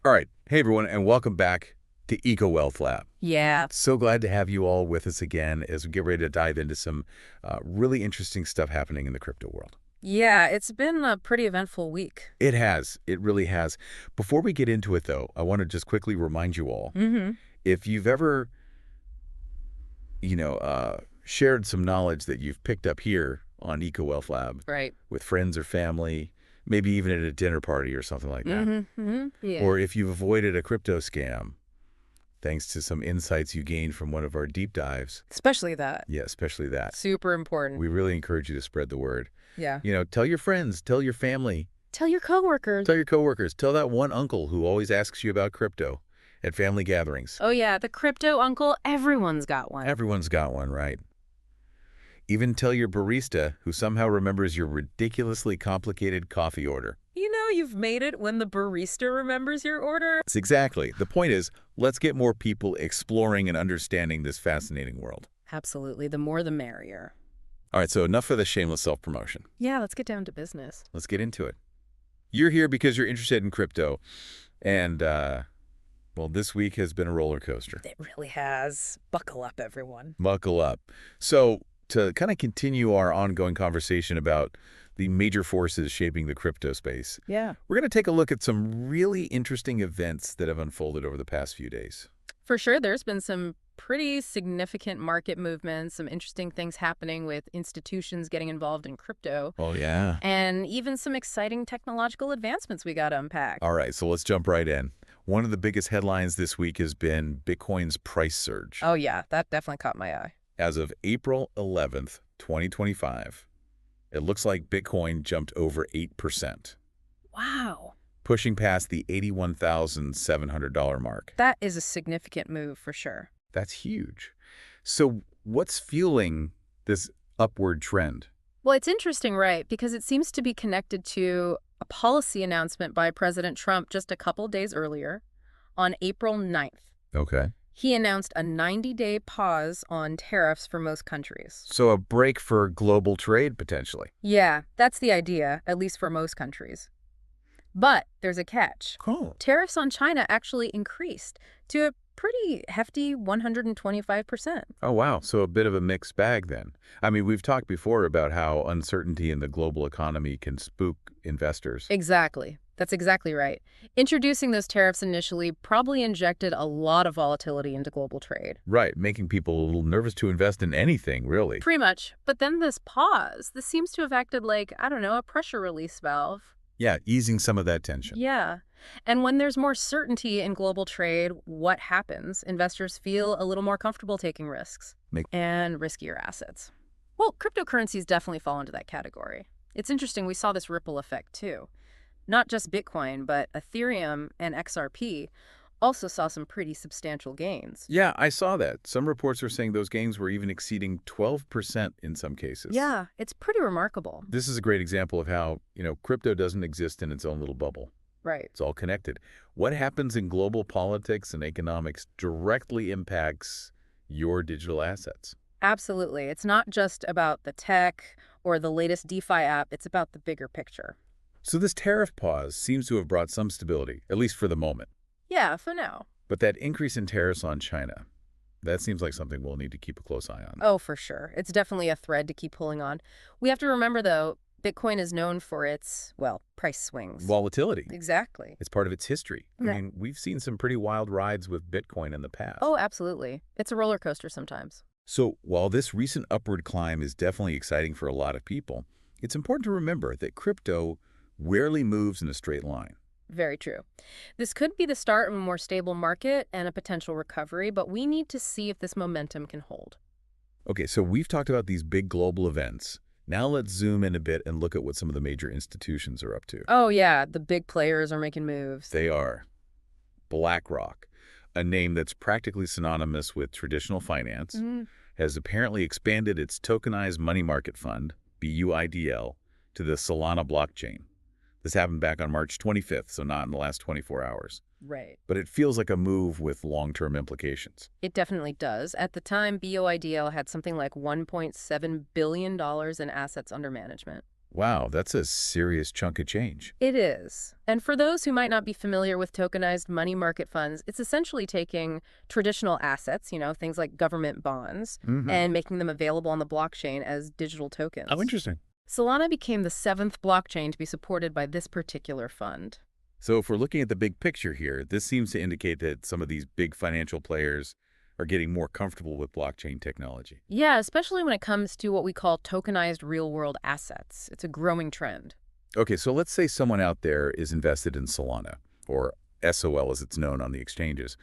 All right. Hey, everyone, and welcome back to Eco Wealth Lab. Yeah. So glad to have you all with us again as we get ready to dive into some really interesting stuff happening in the crypto world. Yeah, it's been a pretty eventful week. It has. It really has. Before we get into it, though, I want to just quickly remind you all, Mm-hmm. if you've ever, shared some knowledge that you've picked up here on Eco Wealth Lab Right. with friends or family, maybe even at a dinner party or something like that, Mm-hmm. Mm-hmm. Yeah. or if you've avoided a crypto scam, thanks to some insights you gained from one of our deep dives. Especially that. Yeah, especially that. Super important. We really encourage you to spread the word. Yeah. Tell your friends, tell your family, Tell your coworkers. tell your coworkers, tell that one uncle who always asks you about crypto at family gatherings. Oh, yeah, the crypto uncle. Everyone's got one. Everyone's got one, right? Even tell your barista who somehow remembers your ridiculously complicated coffee order. You know you've made it when the barista remembers your order. That's exactly. The point is, let's get more people exploring and understanding this fascinating world. Absolutely. The more the merrier. All right, so enough of the shameless self-promotion. Yeah, let's get down to business. Let's get into it. You're here because you're interested in crypto. And, well, this week has been a roller coaster. It really has. Buckle up, everyone. Buckle up. So, to kind of continue our ongoing conversation about the major forces shaping the crypto space, Yeah. we're going to take a look at some really interesting events that have unfolded over the past few days. For sure, there's been some pretty significant market movements, some interesting things happening with institutions getting involved in crypto, Oh, yeah. and even some exciting technological advancements we got to unpack. All right, so let's jump right in. One of the biggest headlines this week has been Bitcoin's price surge. Oh, yeah, that definitely caught my eye. As of April 11th, 2025, it looks like Bitcoin jumped over 8%, Wow. pushing past the $81,700 mark. That is a significant move for sure. That's huge. So what's fueling this upward trend? Well, it's interesting, right? Because it seems to be connected to a policy announcement by President Trump just a couple days earlier on April 9th. Okay. He announced a 90-day pause on tariffs for most countries. So a break for global trade, potentially. Yeah, that's the idea, at least for most countries. But there's a catch. Cool. Tariffs on China actually increased to a pretty hefty 125%. Oh, wow. So a bit of a mixed bag then. I mean, we've talked before about how uncertainty in the global economy can spook investors. Exactly. That's exactly right. Introducing those tariffs initially probably injected a lot of volatility into global trade. Right, making people a little nervous to invest in anything, really. Pretty much. But then this pause, this seems to have acted like, I don't know, a pressure release valve. Yeah, easing some of that tension. Yeah. And when there's more certainty in global trade, what happens? Investors feel a little more comfortable taking risks and riskier assets. Well, cryptocurrencies definitely fall into that category. It's interesting, we saw this ripple effect too. Not just Bitcoin, but Ethereum and XRP also saw some pretty substantial gains. Yeah, I saw that. Some reports are saying those gains were even exceeding 12% in some cases. Yeah, it's pretty remarkable. This is a great example of how, crypto doesn't exist in its own little bubble. Right. It's all connected. What happens in global politics and economics directly impacts your digital assets. Absolutely. It's not just about the tech or the latest DeFi app. It's about the bigger picture. So this tariff pause seems to have brought some stability, at least for the moment. Yeah, for now. But that increase in tariffs on China, that seems like something we'll need to keep a close eye on. Oh, for sure. It's definitely a thread to keep pulling on. We have to remember, though, Bitcoin is known for its, well, price swings. Volatility. Exactly. It's part of its history. Yeah. I mean, we've seen some pretty wild rides with Bitcoin in the past. Oh, absolutely. It's a roller coaster sometimes. So while this recent upward climb is definitely exciting for a lot of people, it's important to remember that crypto rarely moves in a straight line. Very true. This could be the start of a more stable market and a potential recovery, but we need to see if this momentum can hold. Okay, so we've talked about these big global events. Now let's zoom in a bit and look at what some of the major institutions are up to. Oh, yeah, the big players are making moves. They are BlackRock, a name that's practically synonymous with traditional finance, has apparently expanded its tokenized money market fund, BUIDL, to the Solana blockchain. This happened back on March 25th, so not in the last 24 hours. Right. But it feels like a move with long-term implications. It definitely does. At the time, BUIDL had something like $1.7 billion in assets under management. Wow, that's a serious chunk of change. It is. And for those who might not be familiar with tokenized money market funds, it's essentially taking traditional assets, things like government bonds, Hmm. and making them available on the blockchain as digital Oh, tokens. interesting. Solana became the seventh blockchain to be supported by this particular fund. So if we're looking at the big picture here, this seems to indicate that some of these big financial players are getting more comfortable with blockchain technology. Yeah, especially when it comes to what we call tokenized real-world assets. It's a growing trend. Okay, so let's say someone out there is invested in Solana, or SOL as it's known on the exchanges.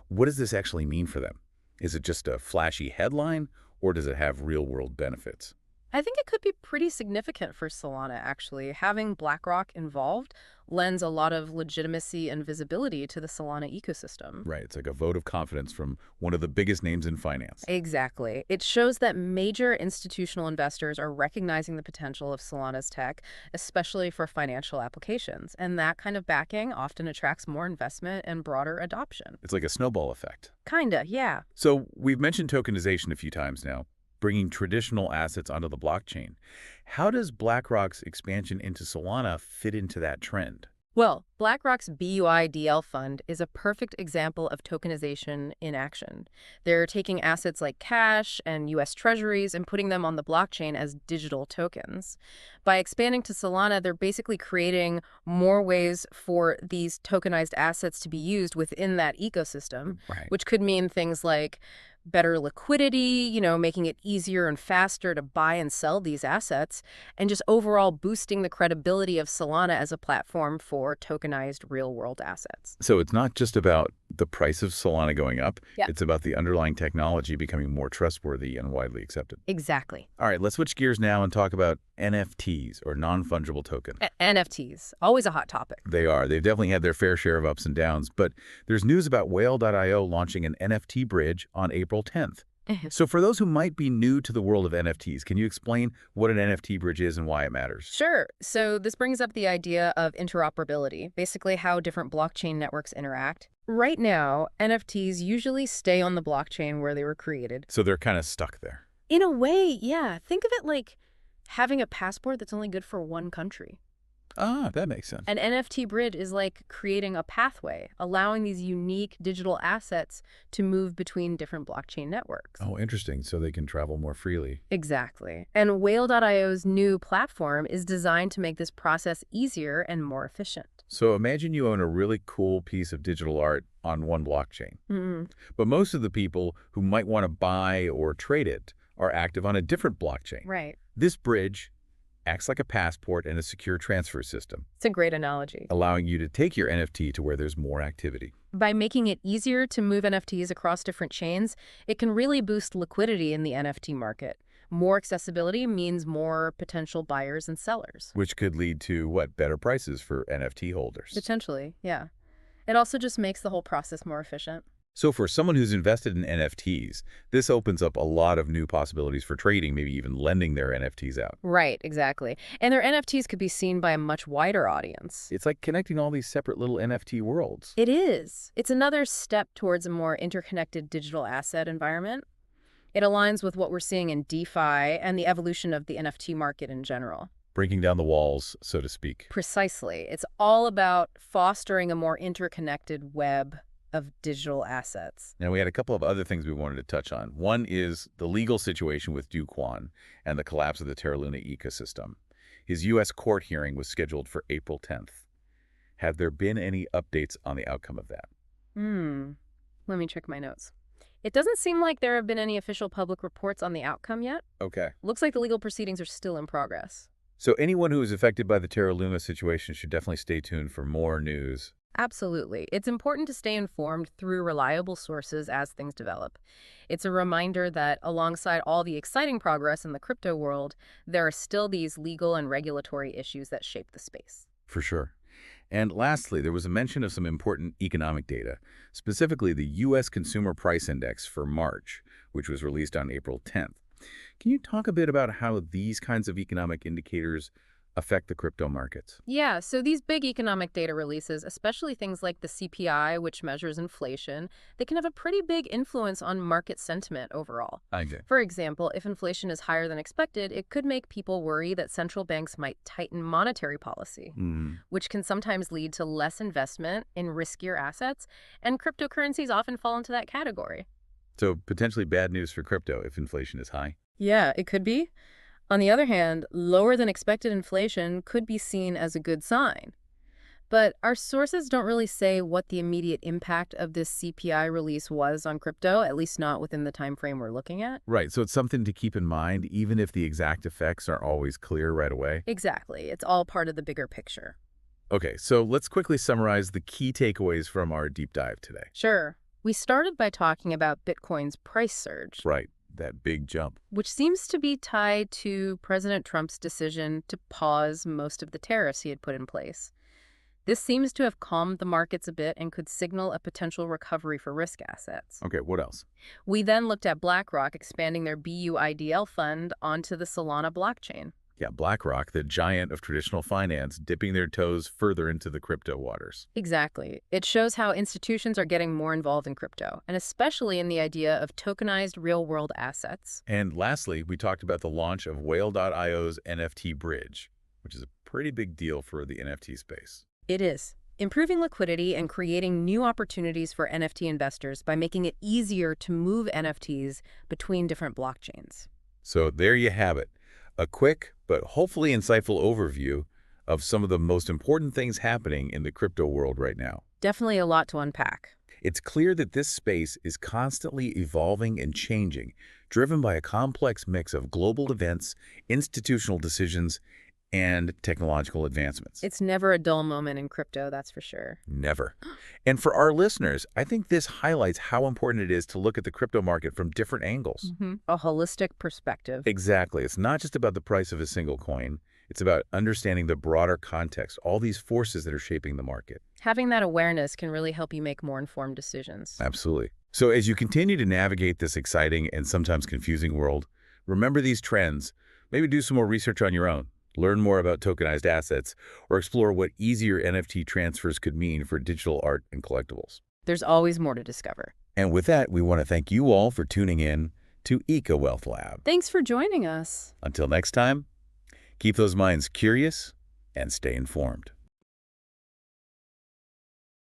What does this actually mean for them? Is it just a flashy headline, or does it have real-world benefits? I think it could be pretty significant for Solana, actually. Having BlackRock involved lends a lot of legitimacy and visibility to the Solana ecosystem. Right, it's like a vote of confidence from one of the biggest names in finance. Exactly. It shows that major institutional investors are recognizing the potential of Solana's tech, especially for financial applications. And that kind of backing often attracts more investment and broader adoption. It's like a snowball effect. Kinda, yeah. So we've mentioned tokenization a few times now, bringing traditional assets onto the blockchain. How does BlackRock's expansion into Solana fit into that trend? Well, BlackRock's BUIDL fund is a perfect example of tokenization in action. They're taking assets like cash and US treasuries and putting them on the blockchain as digital tokens. By expanding to Solana, they're basically creating more ways for these tokenized assets to be used within that ecosystem, Right. which could mean things like better liquidity, making it easier and faster to buy and sell these assets, and just overall boosting the credibility of Solana as a platform for tokenized real-world assets. So it's not just about the price of Solana going up, Yeah. it's about the underlying technology becoming more trustworthy and widely accepted. Exactly. All right, let's switch gears now and talk about NFTs, or non-fungible token. NFTs, always a hot topic. They are. They've definitely had their fair share of ups and downs, but there's news about Whale.io launching an NFT bridge on April 10th. So for those who might be new to the world of NFTs, can you explain what an NFT bridge is and why it matters? Sure. So this brings up the idea of interoperability, basically how different blockchain networks interact. Right now, NFTs usually stay on the blockchain where they were created. So they're kind of stuck there. In a way, yeah. Think of it like having a passport that's only good for one country. Ah, that makes sense. An NFT bridge is like creating a pathway, allowing these unique digital assets to move between different blockchain networks. Oh, interesting. So they can travel more freely. Exactly. And Whale.io's new platform is designed to make this process easier and more efficient. So imagine you own a really cool piece of digital art on one blockchain. But most of the people who might want to buy or trade it are active on a different blockchain. Right. This bridge acts like a passport and a secure transfer system, It's a great analogy. allowing you to take your NFT to where there's more activity. By making it easier to move NFTs across different chains, it can really boost liquidity in the NFT market. More accessibility means more potential buyers and sellers. Which could lead to, what, better prices for NFT holders. Potentially, yeah. It also just makes the whole process more efficient. So for someone who's invested in NFTs, this opens up a lot of new possibilities for trading, maybe even lending their NFTs out. Right, exactly. And their NFTs could be seen by a much wider audience. It's like connecting all these separate little NFT worlds. It is. It's another step towards a more interconnected digital asset environment. It aligns with what we're seeing in DeFi and the evolution of the NFT market in general. Breaking down the walls, so to speak. Precisely. It's all about fostering a more interconnected web of digital assets. Now, we had a couple of other things we wanted to touch on. One is the legal situation with Do Kwon and the collapse of the Terra Luna ecosystem. His U.S. court hearing was scheduled for April 10th. Have there been any updates on the outcome of that? Let me check my notes. It doesn't seem like there have been any official public reports on the outcome yet. Okay. Looks like the legal proceedings are still in progress. So anyone who is affected by the Terra Luna situation should definitely stay tuned for more news. Absolutely. It's important to stay informed through reliable sources as things develop. It's a reminder that alongside all the exciting progress in the crypto world, there are still these legal and regulatory issues that shape the space. For sure. And lastly, there was a mention of some important economic data, specifically the U.S. Consumer Price Index for March, which was released on April 10th. Can you talk a bit about how these kinds of economic indicators affect the crypto markets? Yeah, so these big economic data releases, especially things like the CPI, which measures inflation, they can have a pretty big influence on market sentiment overall. I get. For example, if inflation is higher than expected, it could make people worry that central banks might tighten monetary policy, which can sometimes lead to less investment in riskier assets, and cryptocurrencies often fall into that category. So potentially bad news for crypto if inflation is high? Yeah, it could be. On the other hand, lower than expected inflation could be seen as a good sign. But our sources don't really say what the immediate impact of this CPI release was on crypto, at least not within the time frame we're looking at. Right, so it's something to keep in mind, even if the exact effects aren't always clear right away. Exactly. It's all part of the bigger picture. Okay, so let's quickly summarize the key takeaways from our deep dive today. Sure. We started by talking about Bitcoin's price surge, Right, that big jump. which seems to be tied to President Trump's decision to pause most of the tariffs he had put in place. This seems to have calmed the markets a bit and could signal a potential recovery for risk assets. Okay, what else? We then looked at BlackRock expanding their BUIDL fund onto the Solana blockchain. Yeah, BlackRock, the giant of traditional finance, dipping their toes further into the crypto waters. Exactly. It shows how institutions are getting more involved in crypto, and especially in the idea of tokenized real-world assets. And lastly, we talked about the launch of Whale.io's NFT Bridge, which is a pretty big deal for the NFT space. It is. Improving liquidity and creating new opportunities for NFT investors by making it easier to move NFTs between different blockchains. So there you have it, a quick but hopefully insightful overview of some of the most important things happening in the crypto world right now. Definitely a lot to unpack. It's clear that this space is constantly evolving and changing, driven by a complex mix of global events, institutional decisions, and technological advancements. It's never a dull moment in crypto, that's for sure. Never. And for our listeners, I think this highlights how important it is to look at the crypto market from different angles. A holistic perspective. Exactly. It's not just about the price of a single coin. It's about understanding the broader context, all these forces that are shaping the market. Having that awareness can really help you make more informed decisions. Absolutely. So as you continue to navigate this exciting and sometimes confusing world, remember these trends. Maybe do some more research on your own. Learn more about tokenized assets, or explore what easier NFT transfers could mean for digital art and collectibles. There's always more to discover. And with that, we want to thank you all for tuning in to Eco Wealth Lab. Thanks for joining us. Until next time, keep those minds curious and stay informed.